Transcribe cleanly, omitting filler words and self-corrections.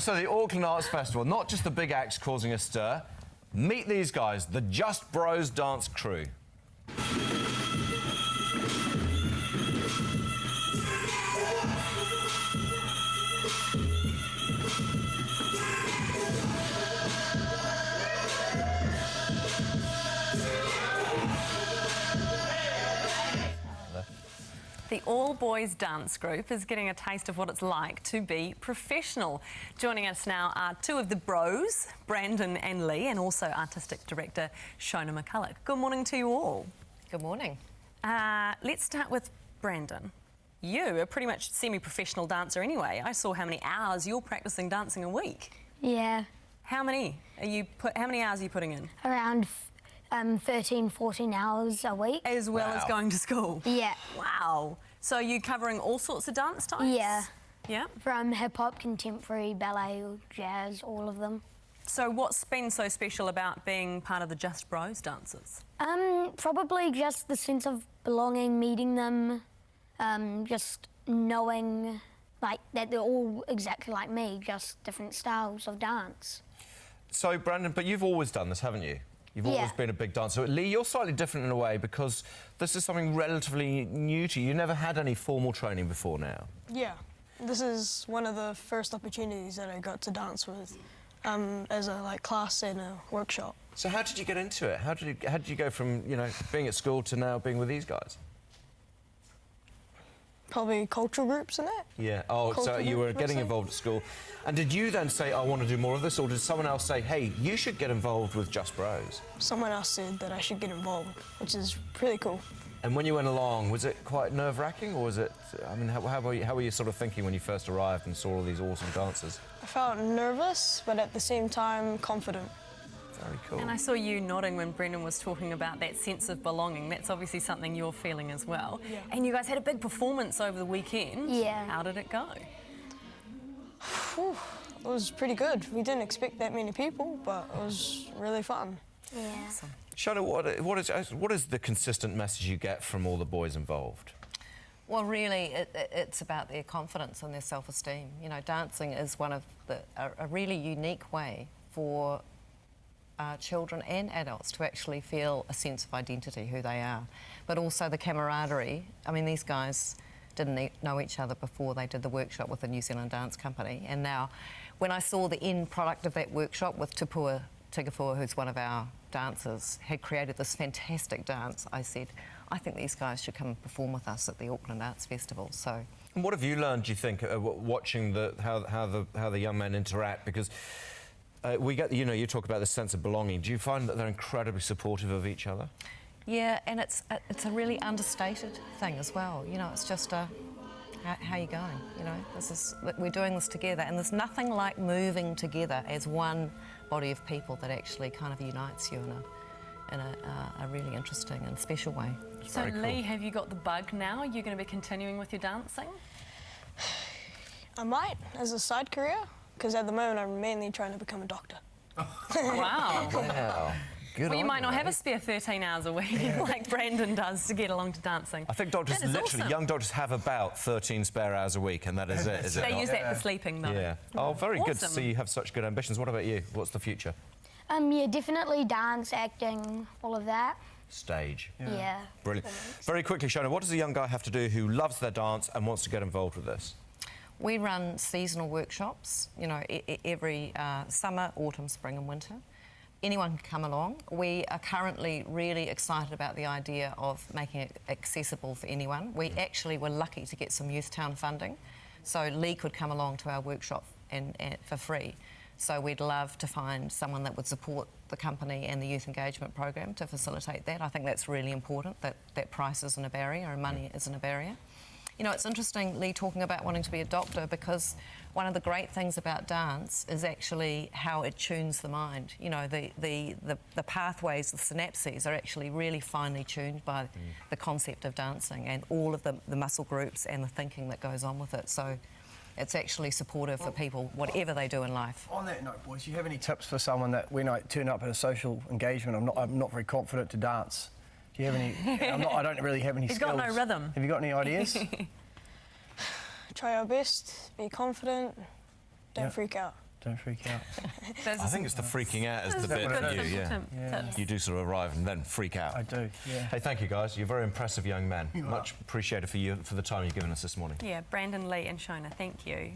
So the Auckland Arts Festival, not just the big acts causing a stir. Meet these guys, the Just Bros dance crew. The all-boys dance group is getting a taste of what it's like to be professional. Joining us now are two of the bros, Brandon and Lee, and also artistic director Shona McCullagh. Good morning to you all. Good morning. Let's start with Brandon. You are pretty much semi-professional dancer anyway. I saw how many hours you're practicing dancing a week. Yeah. How many hours are you putting in? Around 13, 14 hours a week. As well as going to school? Yeah. Wow. So are you covering all sorts of dance types? Yeah. Yeah? From hip-hop, contemporary, ballet, jazz, all of them. So what's been so special about being part of the Just Bros dancers? Probably just the sense of belonging, meeting them, just knowing like that they're all exactly like me, just different styles of dance. So, Brandon, but you've always done this, haven't you? You've always been a big dancer. Lee, you're slightly different in a way because this is something relatively new to you. You never had any formal training before now. Yeah, this is one of the first opportunities that I got to dance with as a class in a workshop. So how did you get into it? How did you go from, you know, being at school to now being with these guys? Probably cultural groups and that. Yeah. Oh, so you were getting involved at school. And did you then say, I want to do more of this, or did someone else say, hey, you should get involved with Just Bros? Someone else said that I should get involved, which is pretty cool. And when you went along, was it quite nerve-wracking, or was it, I mean, how were you sort of thinking when you first arrived and saw all these awesome dancers? I felt nervous, but at the same time, confident. Very cool. And I saw you nodding when Brendan was talking about that sense of belonging. That's obviously something you're feeling as well. Yeah. And you guys had a big performance over the weekend. Yeah. How did it go? Whew, it was pretty good. We didn't expect that many people, but it was really fun. Yeah. Awesome. Shona, what is the consistent message you get from all the boys involved? Well, really, it's about their confidence and their self-esteem. You know, dancing is one of a really unique way for children and adults to actually feel a sense of identity, who they are. But also the camaraderie. I mean, these guys didn't know each other before they did the workshop with the New Zealand Dance Company. And now, when I saw the end product of that workshop with Tupua Tigafua, who's one of our dancers, had created this fantastic dance, I said, I think these guys should come and perform with us at the Auckland Arts Festival. So, and what have you learned, do you think, watching how the young men interact? Because we get, you know, you talk about this sense of belonging. Do you find that they're incredibly supportive of each other? yeah, and it's a really understated thing as well. You know, it's just how you going? You know, we're doing this together, and there's nothing like moving together as one body of people that actually kind of unites you in a really interesting and special way. So, cool. Lee, have you got the bug now? Are you going to be continuing with your dancing? I might, as a side career, because at the moment I'm mainly trying to become a doctor. Wow. Wow. Good Well, you on might not have a mate. spare 13 hours a week like Brandon does to get along to dancing. I think doctors, That is literally, awesome. young doctors have about 13 spare hours a week, and that is it, is it They not? use that for sleeping, though. Yeah. Oh, very good to Awesome. see you have such good ambitions. What about you? What's the future? Yeah, definitely dance, acting, all of that. Stage. Yeah. Brilliant. Very quickly, Shona, what does a young guy have to do who loves their dance and wants to get involved with this? We run seasonal workshops, you know, every summer, autumn, spring and winter. Anyone can come along. We are currently really excited about the idea of making it accessible for anyone. We actually were lucky to get some Youth Town funding, so Lee could come along to our workshop and for free. So we'd love to find someone that would support the company and the youth engagement program to facilitate that. I think that's really important, that price isn't a barrier and money isn't a barrier. You know, it's interesting, Lee, talking about wanting to be a doctor, because one of the great things about dance is actually how it tunes the mind. You know, the pathways, the synapses are actually really finely tuned by the concept of dancing and all of the muscle groups and the thinking that goes on with it. So it's actually supportive for people, whatever they do in life. On that note, boys, do you have any tips for someone that when I turn up at a social engagement, I'm not very confident to dance? Do you have any? I don't really have any He's skills. got no rhythm. Have you got any ideas? Try our best, be confident, don't Yeah. freak out. Don't freak out. Those I are think it's the freaking out is the that bit what for it you, is? yeah. tips. You do sort of arrive and then freak out. I do, yeah. Hey, thank you, guys. You're a very impressive young man. You are. Much appreciated for the time you've given us this morning. Yeah, Brandon, Lee and Shona, thank you.